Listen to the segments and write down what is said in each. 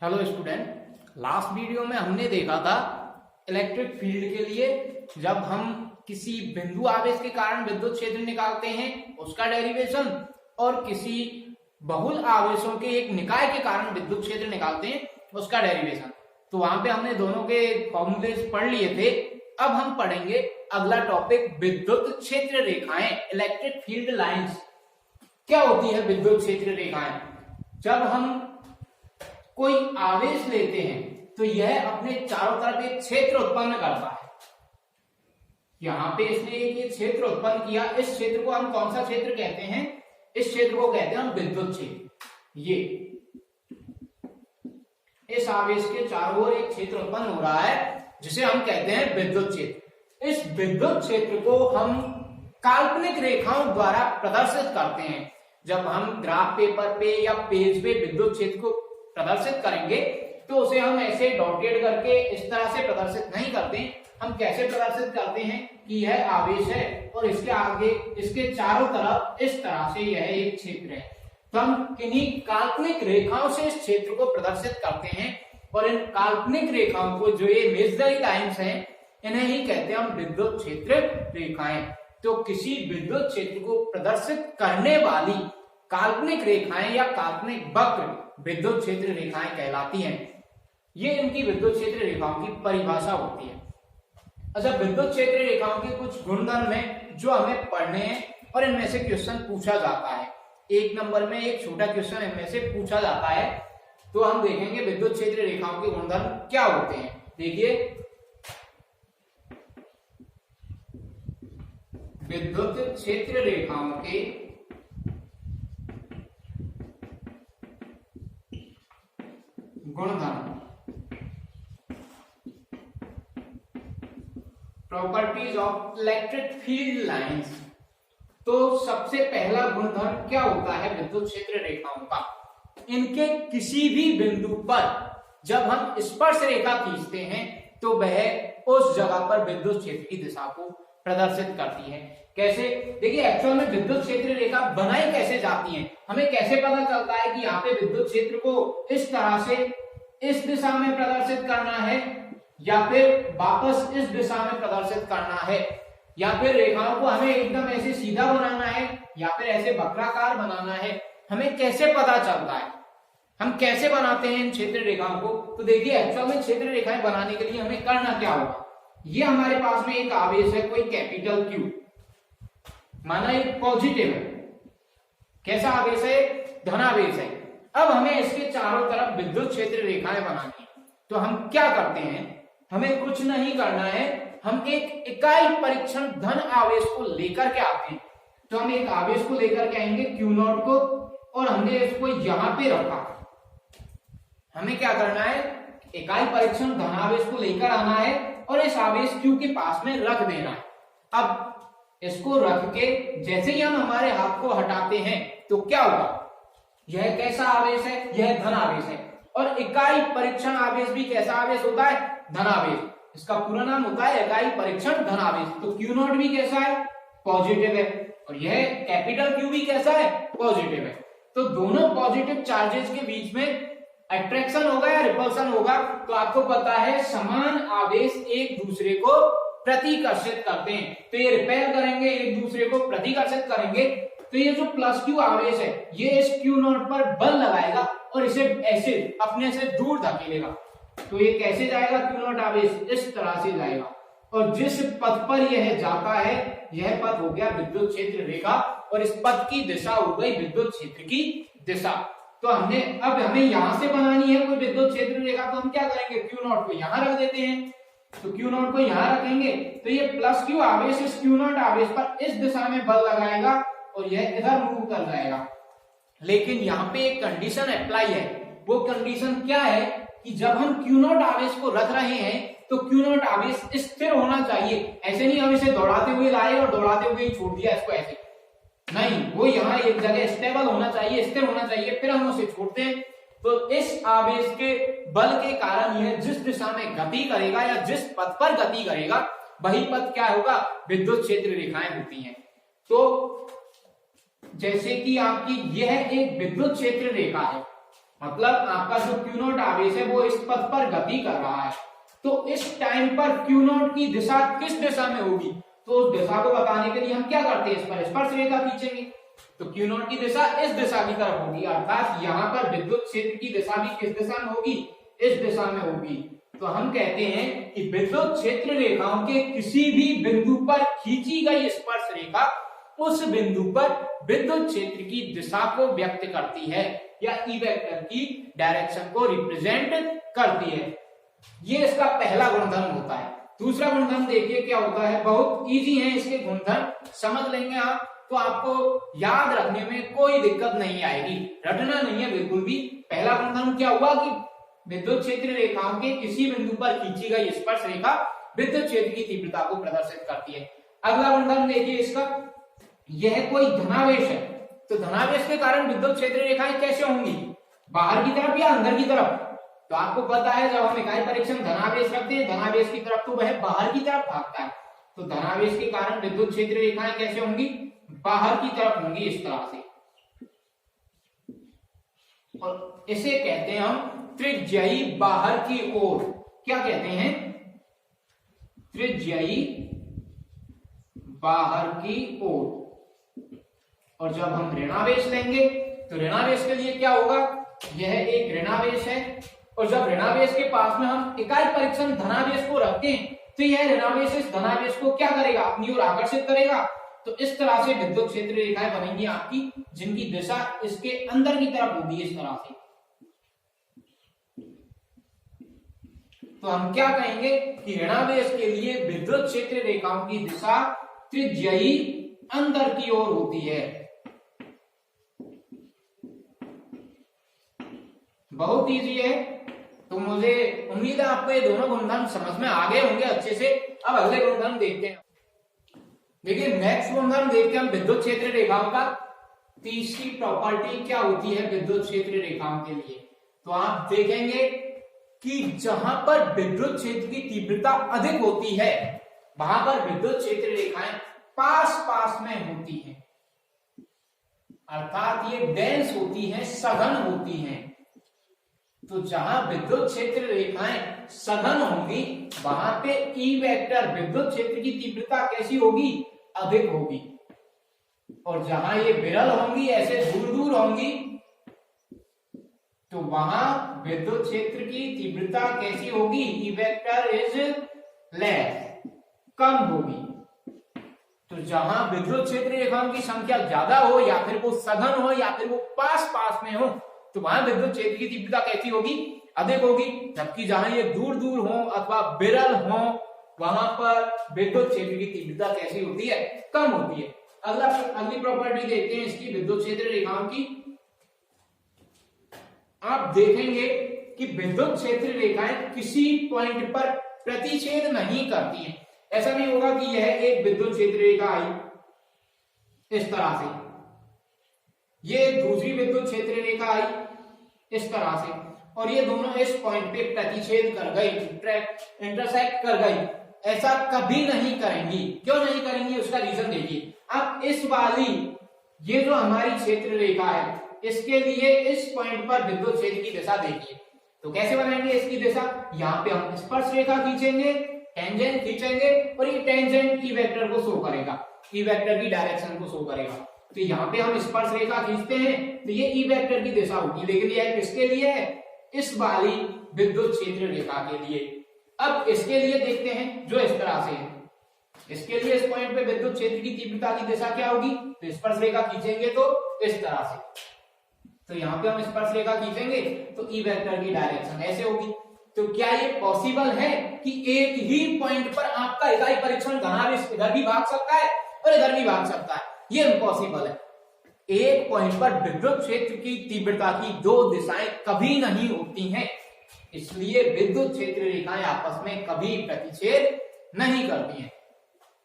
Hello student, last video में हमने देखा था इलेक्ट्रिक फील्ड के लिए जब हम किसी बिंदु आवेश के कारण विद्युत क्षेत्र निकालते हैं उसका डेरिवेशन और किसी बहुल आवेशों के एक निकाय के कारण विद्युत क्षेत्र निकालते हैं उसका डेरिवेशन। तो वहां पे हमने दोनों के फॉर्मूलेस पढ़ लिए थे। अब हम पढ़ेंगे अगला टॉपिक विद्युत क्षेत्र रेखाएं, इलेक्ट्रिक फील्ड लाइंस। क्या होती है विद्युत क्षेत्र रेखाएं? जब हम कोई आवेश लेते हैं तो यह अपने चारों तरफ एक क्षेत्र उत्पन्न करता है। यहां पे इसने एक क्षेत्र उत्पन्न किया। इस क्षेत्र को हम कौन सा क्षेत्र कहते हैं? इस क्षेत्र को कहते हैं हम विद्युत क्षेत्र। ये इस आवेश के चारों ओर एक क्षेत्र उत्पन्न हो रहा है जिसे हम कहते हैं विद्युत क्षेत्र। इस विद्युत क्षेत्र को हम काल्पनिक रेखाओं द्वारा प्रदर्शित करते हैं। जब हम ग्राफ पेपर पे या पेज पे विद्युत क्षेत्र को प्रदर्शित करेंगे तो उसे हम ऐसे डॉटेड करके इस तरह से प्रदर्शित नहीं करते। हम कैसे प्रदर्शित करते हैं कि यह आवेश है और इसके आगे इसके चारों तरफ इस तरह से यह एक क्षेत्र है। तो हम किन्हीं काल्पनिक रेखाओं से इस क्षेत्र को प्रदर्शित करते हैं और इन काल्पनिक रेखाओं को, जो ये इमेजिनरी लाइंस हैं, इन्हें ही कहते हैं हम विद्युत क्षेत्र रेखाएं। तो किसी विद्युत क्षेत्र को प्रदर्शित करने वाली काल्पनिक रेखाएं या काल्पनिक वक्र विद्युत क्षेत्र रेखाएं कहलाती हैं। ये इनकी विद्युत क्षेत्र रेखाओं की परिभाषा होती है। अच्छा, विद्युत क्षेत्र रेखाओं के कुछ गुणधर्म हैं जो हमें पढ़ने हैं और इनमें से क्वेश्चन पूछा जाता है। एक नंबर में एक छोटा क्वेश्चन इनमें से पूछा जाता है। तो हम देखेंगे विद्युत क्षेत्र रेखाओं के गुणधर्म क्या होते हैं। देखिए, विद्युत क्षेत्र रेखाओं के गुणधर्म, properties of electric field lines. तो सबसे पहला गुणधर्म क्या होता है विद्युत क्षेत्र रेखाओं का? इनके किसी भी बिंदु पर जब हम स्पर्श रेखा खींचते हैं तो वह उस जगह पर विद्युत क्षेत्र की दिशा को प्रदर्शित करती है। कैसे? देखिए, एक्चुअल में विद्युत क्षेत्र रेखा बनाई कैसे जाती है, हमें कैसे पता चलता है कि यहाँ पे विद्युत क्षेत्र को इस तरह से इस दिशा में प्रदर्शित करना है या फिर वापस इस दिशा में प्रदर्शित करना है, या फिर रेखाओं को हमें एकदम ऐसे सीधा बनाना है या फिर ऐसे वक्राकार बनाना है। हमें कैसे पता चलता है? हम कैसे बनाते हैं इन क्षेत्र रेखाओं को? तो देखिए, एक्चुअल में क्षेत्र रेखाएं बनाने के लिए हमें करना क्या होगा। ये हमारे पास में एक आवेश है, कोई कैपिटल क्यू, माना ये पॉजिटिव है। कैसा आवेश है? धनावेश है। अब हमें इसके चारों तरफ विद्युत क्षेत्र रेखाएं बनानी है। तो हम क्या करते हैं? हमें कुछ नहीं करना है, हम एक इकाई परीक्षण धन आवेश को लेकर के आते हैं। तो हम एक आवेश को लेकर के आएंगे Q0 को, और हमने इसको यहां पे रखा। हमें क्या करना है? इकाई परीक्षण धनावेश को लेकर आना है और इस आवेश Q के पास में रख देना है। अब इसको रख के जैसे ही हम हमारे हाथ को हटाते हैं तो क्या होगा? यह कैसा आवेश है? यह धन आवेश है। और इकाई परीक्षण आवेश भी कैसा आवेश होता है? धनावेश। इसका पूरा नाम होता है इकाई परीक्षण धनावेश। तो Q0 भी कैसा है? पॉजिटिव है। और यह कैपिटल Q भी कैसा है? पॉजिटिव है। तो दोनों पॉजिटिव चार्जेस के बीच में अट्रैक्शन होगा या रिपल्सन होगा? तो आपको पता है समान आवेश एक दूसरे को प्रतिकर्षित करते हैं। तो ये रिपेल करेंगे, एक दूसरे को प्रतिकर्षित करेंगे। तो ये जो प्लस Q आवेश है ये इस Q0 पर बल लगाएगा और इसे ऐसे अपने से दूर धकेलेगा। तो ये कैसे जाएगा? Q0 आवेश इस तरह से जाएगा और जिस पथ पर यह जाता है यह पथ हो गया विद्युत क्षेत्र रेखा और इस पथ की दिशा हो गई विद्युत क्षेत्र की दिशा। तो अब हमें यहां से बनानी है कोई विद्युत क्षेत्र रेखा। तो हम क्या करेंगे? Q0 को यहां रख देते हैं। तो Q0 को यहां रखेंगे तो ये प्लस Q आवेश इस Q0 आवेश पर इस दिशा में बल लगाएगा और यह इधर मूव कर जाएगा। लेकिन यहाँ पे एक कंडीशन अप्लाई है। वो कंडीशन क्या है कि जब हम Q0 आवेश को रख रहे हैं तो Q0 आवेश स्थिर होना चाहिए। ऐसे नहीं हम इसे दौड़ाते हुए लाए और दौड़ाते हुए ही छोड़ दिया इसको, ऐसे नहीं। वो यहाँ एक जगह स्टेबल होना चाहिए, स्थिर होना चाहिए, फिर हम उसे छोड़ते हैं। तो इस आवेश के बल के कारण यह जिस दिशा में गति करेगा या जिस पथ पर गति करेगा वही पथ क्या होगा? विद्युत क्षेत्र रेखाएं होती हैं। तो जैसे कि आपकी यह एक विद्युत क्षेत्र रेखा है मतलब आपका जो क्यू नॉट आवेश है वो इस पथ पर गति कर रहा है, तो इस टाइम पर क्यू नॉट की दिशा किस दिशा में होगी, तो उस दिशा को बताने के लिए हम क्या करते हैं, इस पर स्पर्श रेखा खींचेंगे। तो क्यू नॉट की दिशा इस दिशा की तरफ होगी, अर्थात यहाँ पर विद्युत क्षेत्र की दिशा भी किस दिशा में होगी, इस दिशा में होगी। तो हम कहते हैं कि विद्युत क्षेत्र रेखाओं के किसी भी बिंदु पर खींची गई स्पर्श रेखा उस बिंदु पर विद्युत क्षेत्र की दिशा को व्यक्त करती है या ई वेक्टर की डायरेक्शन को रिप्रेजेंट करती है। ये इसका पहला गुणधर्म होता है। दूसरा गुणधर्म देखिए क्या होता है, बहुत इजी है इसके गुणधर्म, समझ लेंगे आप तो आपको याद रखने में कोई दिक्कत नहीं आएगी, रटना नहीं है बिल्कुल भी। पहला गुणधर्म क्या हुआ कि विद्युत क्षेत्र रेखाओं के किसी बिंदु पर खींची गई स्पर्श रेखा विद्युत क्षेत्र की तीव्रता को प्रदर्शित करती है। अगला गुणधर्म देखिए इसका, यह कोई धनावेश है, तो धनावेश के कारण विद्युत क्षेत्र रेखाएं कैसे होंगी, बाहर की तरफ या अंदर की तरफ। तो आपको पता है जब हम इकाई परीक्षण धनावेश रखते हैं धनावेश की तरफ तो वह बाहर की तरफ भागता है, तो धनावेश के कारण विद्युत क्षेत्र रेखाएं कैसे होंगी, बाहर की तरफ होंगी इस तरह से। और इसे कहते हैं हम त्रिज्यी बाहर की ओर, क्या कहते हैं, त्रिज्यी बाहर की ओर। और जब हम ऋणावेश लेंगे तो ऋणावेश के लिए क्या होगा, यह एक ऋणावेश है और जब ऋणावेश के पास में हम इकाई परीक्षण धनावेश को रखते हैं तो यह ऋणावेश इस धनावेश को क्या करेगा, अपनी ओर आकर्षित करेगा। तो इस तरह से विद्युत क्षेत्र रेखाएं बनेंगी आपकी जिनकी दिशा इसके अंदर की तरफ होगी इस तरह से। तो हम क्या कहेंगे कि ऋणावेश के लिए विद्युत क्षेत्र रेखाओं की दिशा त्रिज्यी अंदर की ओर होती है। बहुत इजी है, तो मुझे उम्मीद है आपको ये दोनों गुणधर्म समझ में आ गए होंगे अच्छे से। अब अगले गुणधर्म देखते हैं। देखिए नेक्स्ट गुणधर्म देखते हैं हम विद्युत क्षेत्र रेखाओं का। तीसरी प्रॉपर्टी क्या होती है विद्युत क्षेत्र रेखाओं के लिए, तो आप देखेंगे कि जहां पर विद्युत क्षेत्र की तीव्रता अधिक होती है वहां पर विद्युत क्षेत्र रेखाएं पास पास में होती हैं, अर्थात ये डेंस होती हैं, सघन होती हैं। तो जहां विद्युत क्षेत्र रेखाएं सघन होंगी वहां पे ई वेक्टर विद्युत क्षेत्र की तीव्रता कैसी होगी, अधिक होगी। और जहां ये विरल होंगी, ऐसे दूर दूर होंगी, तो वहां विद्युत क्षेत्र की तीव्रता कैसी होगी, ई वेक्टर इज लेस, कम होगी। तो जहां विद्युत क्षेत्र रेखाओं की संख्या ज्यादा हो या फिर वो सघन हो या फिर वो पास पास में हो तो वहां विद्युत क्षेत्र की तीव्रता कैसी होगी, अधिक होगी। जबकि जहां ये दूर दूर हो अथवा विरल हो वहां पर विद्युत क्षेत्र की तीव्रता कैसी होती है, कम होती है। अगली प्रॉपर्टी देखते हैं इसकी विद्युत क्षेत्र रेखाओं की। आप देखेंगे कि विद्युत क्षेत्र रेखाएं किसी पॉइंट पर प्रतिच्छेद नहीं करती हैं। ऐसा नहीं होगा कि यह एक विद्युत क्षेत्र रेखा आई इस तरह से, ये दूसरी विद्युत क्षेत्र रेखा आई इस तरह से और ये दोनों इस पॉइंट पे प्रतिच्छेद कर गई, इंटरसेक्ट कर गई, ऐसा कभी नहीं करेंगी। क्यों नहीं करेंगी उसका रीजन देखिए। अब इस वाली ये जो हमारी क्षेत्र रेखा है इसके लिए इस पॉइंट पर विद्युत क्षेत्र की दिशा देखिए, तो कैसे बनाएंगे इसकी दिशा, यहाँ पे हम स्पर्श रेखा खींचेंगे, टेंजेंट खींचेंगे और ये टेंजेंट ई वेक्टर को शो करेगा, ई वेक्टर की डायरेक्शन को शो करेगा। तो यहाँ पे हम स्पर्श रेखा खींचते हैं तो ये ई वेक्टर की दिशा होगी, लेकिन यह किसके लिए है, इस वाली विद्युत क्षेत्र रेखा के लिए। अब इसके लिए देखते हैं जो इस तरह से है, इसके लिए इस पॉइंट पे विद्युत क्षेत्र की तीव्रता की दिशा क्या होगी, तो स्पर्श रेखा खींचेंगे तो इस तरह से। तो यहाँ पे हम स्पर्श रेखा खींचेंगे तो ई वेक्टर की डायरेक्शन ऐसे होगी। तो क्या ये पॉसिबल है कि एक ही पॉइंट पर आपका इकाई परीक्षण धनावेश इधर भी भाग सकता है और इधर भी भाग सकता है, ये इम्पॉसिबल है। एक पॉइंट पर विद्युत क्षेत्र की तीव्रता की दो दिशाएं कभी नहीं होती हैं, इसलिए विद्युत क्षेत्र रेखाएं आपस में कभी प्रतिच्छेद नहीं करती हैं।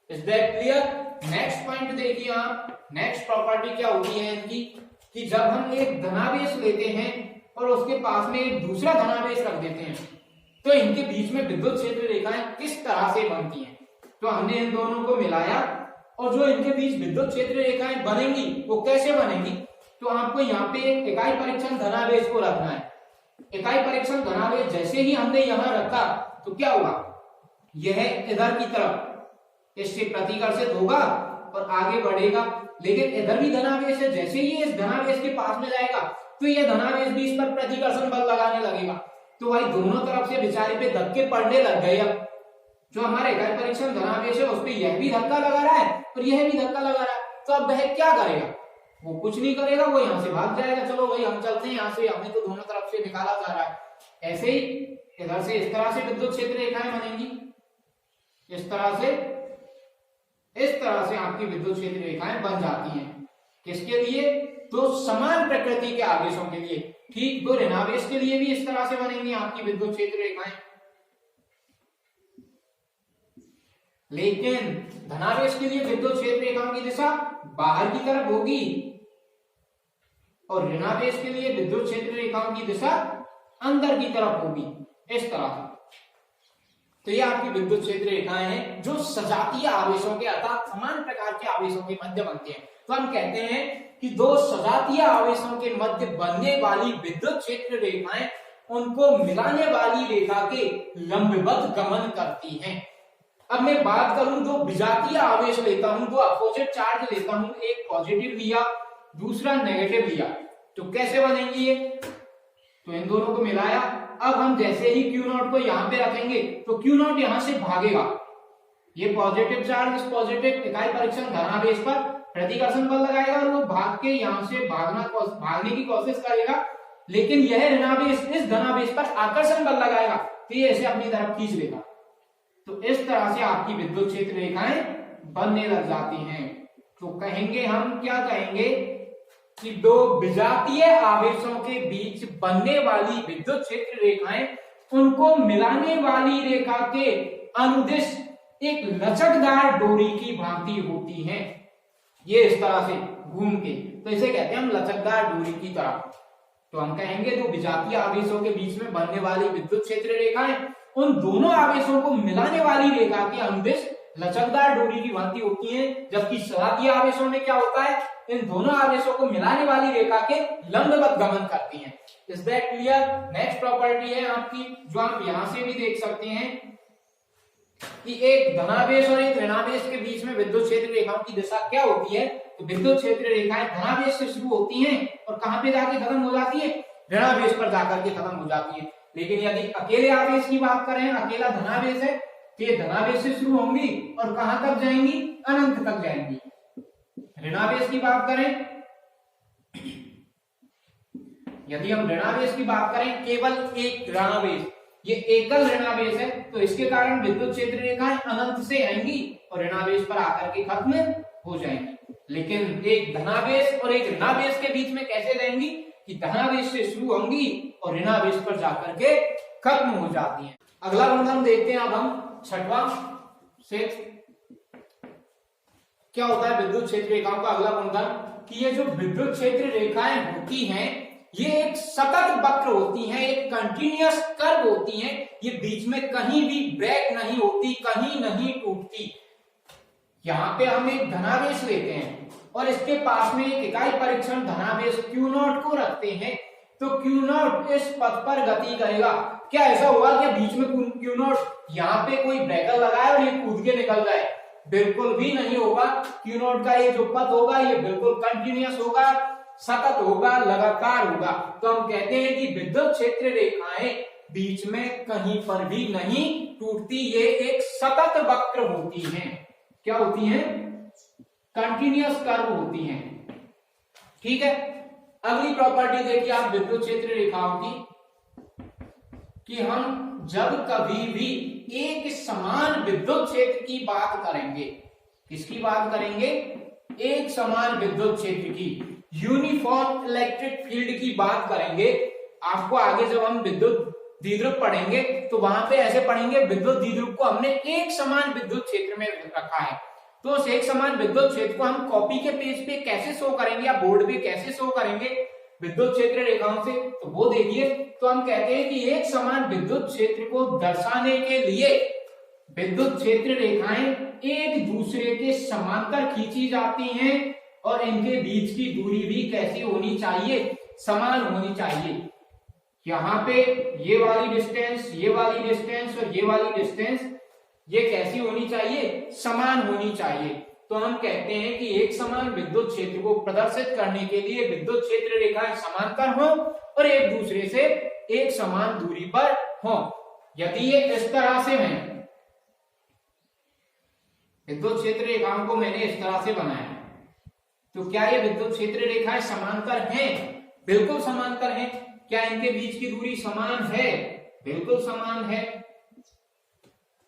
Is that clear? Next point देखिए आप, नेक्स्ट प्रॉपर्टी क्या होती है इनकी कि जब हम एक धनावेश लेते हैं और उसके पास में एक दूसरा धनावेश रख देते हैं तो इनके बीच में विद्युत क्षेत्र रेखाएं किस तरह से बनती हैं। तो हमने इन दोनों को मिलाया और जो इनके बीच विद्युत क्षेत्र रेखाएं बनेंगी वो कैसे बनेंगी, तो आपको यहाँ पे एक इकाई परीक्षण धनावेश को रखना है। इकाई परीक्षण धनावेश जैसे ही हमने यहाँ रखा तो क्या होगा, यह इधर की तरफ इससे प्रतिकर्षित होगा और आगे बढ़ेगा, लेकिन इधर भी धनावेश है, जैसे ही इस धनावेश के पास में जाएगा तो यह धनावेश भी इस पर प्रतिकर्षण बल लगाने लगेगा। तो भाई दोनों तरफ से बेचारे पे धक्के पड़ने लग गए। अब जो हमारा इकाई परीक्षण धनावेश है उस पर यह भी धक्का लगा रहा है और यह भी धक्का लगा रहा है, तो अब वह क्या करेगा, वो कुछ नहीं करेगा, वो यहाँ से भाग जाएगा। चलो भाई हम चलते हैं यहाँ से, हमें तो दोनों तरफ से निकाला जा रहा है। ऐसे ही इधर से इस तरह से विद्युत क्षेत्र रेखाएं बनेंगी, इस तरह से आपकी विद्युत क्षेत्र रेखाएं बन जाती हैं। किसके लिए, तो समान प्रकृति के आवेशों के लिए। ठीक, तो ऋणावेश के लिए भी इस तरह से बनेंगी आपकी विद्युत क्षेत्र रेखाएं, लेकिन धनावेश के लिए विद्युत क्षेत्र रेखाओं की दिशा बाहर की तरफ होगी और ऋणावेश के लिए विद्युत क्षेत्र रेखाओं की दिशा अंदर की तरफ होगी, इस तरह से। तो ये आपकी विद्युत क्षेत्र रेखाएं हैं जो सजातीय आवेशों के अर्थात समान प्रकार के आवेशों के मध्य बनते हैं। तो हम कहते हैं कि दो सजातीय आवेशों के मध्य बनने वाली विद्युत क्षेत्र रेखाएं उनको मिलाने वाली रेखा के लंबवत गमन करती हैं। अब मैं बात करूं, जो विजातीय आवेश लेता हूं, जो अपोजिट चार्ज लेता हूं, एक पॉजिटिव लिया दूसरा नेगेटिव लिया, तो कैसे बनेंगी ये, तो इन दोनों को मिलाया। अब हम जैसे ही Q0 को यहाँ पे रखेंगे तो Q0 यहाँ से भागेगा, ये पॉजिटिव चार्ज इस पॉजिटिव इकाई परीक्षण धनावेश पर प्रतिकर्षण बल लगाएगा और वो भाग के यहाँ से भागने की कोशिश करेगा, लेकिन यह ऋणावेश इस धनावेश पर आकर्षण बल लगाएगा तो ये इसे अपनी तरफ खींच लेगा। तो इस तरह से आपकी विद्युत क्षेत्र रेखाएं बनने लग जाती हैं। तो कहेंगे हम, क्या कहेंगे कि दो विजातीय आवेशों के बीच बनने वाली विद्युत क्षेत्र रेखाएं उनको मिलाने वाली रेखा के अनुदिश एक लचकदार डोरी की भांति होती हैं। ये इस तरह से घूम के, तो इसे कहते हैं हम लचकदार डोरी की तरह। तो हम कहेंगे दो विजातीय आवेशों के बीच में बनने वाली विद्युत क्षेत्र रेखाएं उन दोनों आवेशों को मिलाने वाली रेखा के अनुदिश लचकदार डोरी की भांति होती हैं, जबकि सजातीय आवेशों में क्या होता है, इन दोनों आवेशों को मिलाने वाली रेखा के लंबवत गमन करती हैं। Is that clear? Next property है आपकी, जो आप यहां से भी देख सकते हैं कि एक धनावेश और एक ऋणावेश के बीच में विद्युत क्षेत्र रेखाओं की दिशा क्या होती है। तो विद्युत क्षेत्र रेखाएं धनावेश से शुरू होती हैं और कहां पे जाके खत्म हो जाती है, ऋणावेश पर जाकर के खत्म हो जाती है। लेकिन यदि अकेले आवेश की बात करें, अकेला धनावेश है, तो ये धनावेश से शुरू होंगी और कहां तक जाएंगी, अनंत तक जाएंगी। ऋणावेश की बात करें, यदि हम ऋणावेश की बात करें, केवल एक ऋणावेश, ये एकल ऋणावेश है, तो इसके कारण विद्युत क्षेत्र रेखाएं अनंत से आएंगी और ऋणावेश पर आकर के खत्म हो जाएंगी। लेकिन एक धनावेश और एक ऋणावेश के बीच में कैसे रहेंगी कि धनावेश से शुरू होंगी और ऋणावेश पर जाकर के खत्म हो जाती हैं। अगला गुणधर्म देखते हैं अब हम, छठवां से क्या होता है विद्युत क्षेत्र रेखाओं का अगला गुणधर्म, कि ये जो विद्युत क्षेत्र रेखाएं होती हैं ये एक सतत वक्र होती हैं, एक कंटिन्यूअस कर्व होती हैं, ये बीच में कहीं भी ब्रेक नहीं होती, कहीं नहीं टूटती। यहाँ पे हम एक धनावेश लेते हैं और इसके पास में एक इकाई परीक्षण धनावेश Q0 को रखते हैं, तो Q0 इस पथ पर गति करेगा। क्या ऐसा हुआ कि बीच में Q0 यहाँ पे कोई ब्रेकर लगाए और ये कूद के निकल जाए? बिल्कुल भी नहीं होगा। Q0 का ये जो पथ होगा ये बिल्कुल कंटिन्यूअस होगा, सतत होगा, लगातार होगा। तो हम कहते हैं कि विद्युत क्षेत्र रेखाएं बीच में कहीं पर भी नहीं टूटती, ये एक सतत वक्र होती हैं। क्या होती हैं? कंटिन्यूअस कर्व होती हैं। ठीक है, अगली प्रॉपर्टी देखिए आप विद्युत क्षेत्र रेखाओं की, कि हम जब कभी भी एक समान विद्युत क्षेत्र की बात करेंगे, किसकी बात करेंगे? एक समान विद्युत क्षेत्र की, यूनिफॉर्म इलेक्ट्रिक फील्ड की बात करेंगे। आपको आगे जब हम विद्युत द्विध्रुव पढ़ेंगे तो वहां पे ऐसे पढ़ेंगे, विद्युत द्विध्रुव को हमने एक समान विद्युत क्षेत्र में रखा है। तो उस एक समान विद्युत क्षेत्र को हम कॉपी के पेज पे कैसे शो करेंगे या बोर्ड पे कैसे शो करेंगे विद्युत क्षेत्र रेखाओं से, तो वो देखिए। तो हम कहते हैं कि एक समान विद्युत क्षेत्र को दर्शाने के लिए विद्युत क्षेत्र रेखाएं एक दूसरे के समांतर खींची जाती हैं और इनके बीच की दूरी भी कैसी होनी चाहिए, समान होनी चाहिए। यहाँ पे ये वाली डिस्टेंस, ये वाली डिस्टेंस और ये वाली डिस्टेंस ये कैसी होनी चाहिए, समान होनी चाहिए। तो हम कहते हैं कि एक समान विद्युत क्षेत्र को प्रदर्शित करने के लिए विद्युत क्षेत्र रेखाएं समांतर हो और एक दूसरे से एक समान दूरी पर हो। यदि ये इस तरह से है, विद्युत क्षेत्र रेखाओं को मैंने इस तरह से बनाया, तो क्या ये विद्युत क्षेत्र रेखाएं समांतर हैं? बिल्कुल समांतर हैं। क्या इनके बीच की दूरी समान है? बिल्कुल समान है।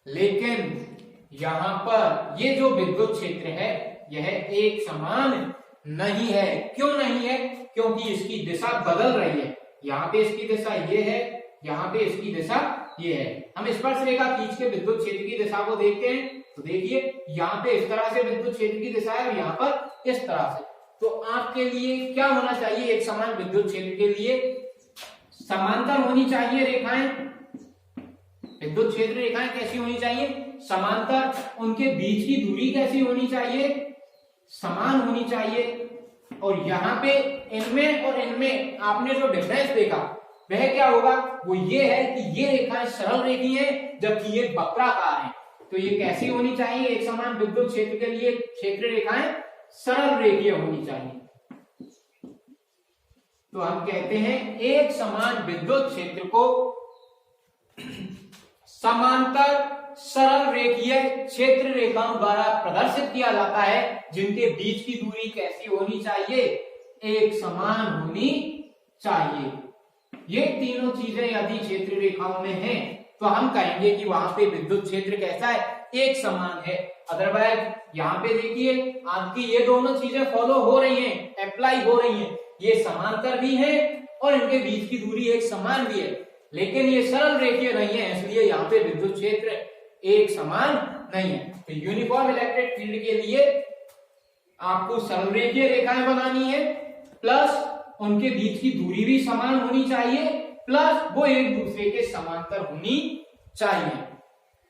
लेकिन यहां पर ये जो विद्युत क्षेत्र है यह एक समान नहीं है। क्यों नहीं है? क्योंकि इसकी दिशा बदल रही है। यहाँ पे इसकी दिशा ये है, यहाँ पे इसकी दिशा ये है। हम स्पर्श रेखा खींच के विद्युत क्षेत्र की दिशा को देखते हैं तो देखिए यहाँ पे इस तरह से विद्युत क्षेत्र की दिशा है और यहाँ पर इस तरह से। तो आपके लिए क्या होना चाहिए? एक समान विद्युत क्षेत्र के लिए समांतर होनी चाहिए रेखाएं। विद्युत क्षेत्र रेखाएं कैसी होनी चाहिए? समांतर। उनके बीच की दूरी कैसी होनी चाहिए? समान होनी चाहिए। और यहाँ पे इनमें और इनमें आपने जो डिफरेंस देखा वह क्या होगा? वो ये है कि ये रेखाएं सरल रेखीय हैं जबकि ये वक्राकार हैं। तो ये कैसी होनी चाहिए? एक समान विद्युत क्षेत्र के लिए क्षेत्र रेखाएं सरल रेखीय होनी चाहिए। तो हम कहते हैं एक समान विद्युत क्षेत्र को समांतर सरल रेखीय क्षेत्र रेखाओं द्वारा प्रदर्शित किया जाता है जिनके बीच की दूरी कैसी होनी चाहिए? एक समान होनी चाहिए। ये तीनों चीजें यदि क्षेत्र रेखाओं में हैं तो हम कहेंगे कि वहां पे विद्युत क्षेत्र कैसा है? एक समान है। अदरवाइज यहाँ पे देखिए आपकी ये दोनों चीजें फॉलो हो रही हैं, अप्लाई हो रही हैं। ये समांतर भी है और इनके बीच की दूरी एक समान भी है, लेकिन ये सरल रेखीय नहीं है, इसलिए यहाँ पे विद्युत क्षेत्र एक समान नहीं है। तो यूनिफॉर्म इलेक्ट्रिक फील्ड के लिए आपको सरल रेखीय रेखाएं बनानी है, प्लस उनके बीच की दूरी भी समान होनी चाहिए, प्लस वो एक दूसरे के समांतर होनी चाहिए।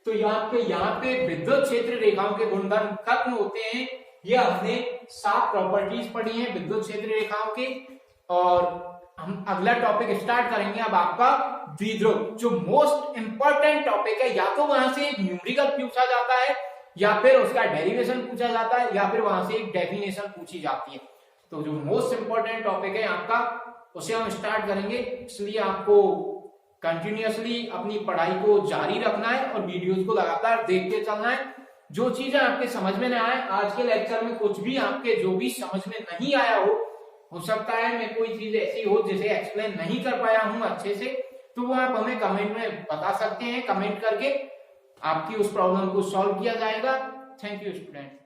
तो यहाँ पे विद्युत क्षेत्र रेखाओं के गुणधर्म खत्म होते हैं। यह हमने 7 प्रॉपर्टीज पढ़ी हैं विद्युत क्षेत्र रेखाओं की, और हम अगला टॉपिक स्टार्ट करेंगे अब आपका द्विध्रुव, जो मोस्ट इंपॉर्टेंट टॉपिक है। या तो वहां से एक न्यूमेरिकल पूछा जाता है, या फिर उसका डेरिवेशन पूछा जाता है, या फिर वहां से एक डेफिनेशन पूछी जाती है। तो जो मोस्ट इंपॉर्टेंट टॉपिक है आपका, उसे हम स्टार्ट करेंगे। इसलिए आपको कंटिन्यूअसली अपनी पढ़ाई को जारी रखना है और वीडियोस को लगातार देखते चलना है। जो चीजें आपके समझ में ना आए, आज के लेक्चर में कुछ भी आपके जो भी समझ में नहीं आया हो सकता है मैं कोई चीज ऐसी हो जिसे एक्सप्लेन नहीं कर पाया हूं अच्छे से, तो वो आप हमें कमेंट में बता सकते हैं। कमेंट करके आपकी उस प्रॉब्लम को सॉल्व किया जाएगा। Thank you student.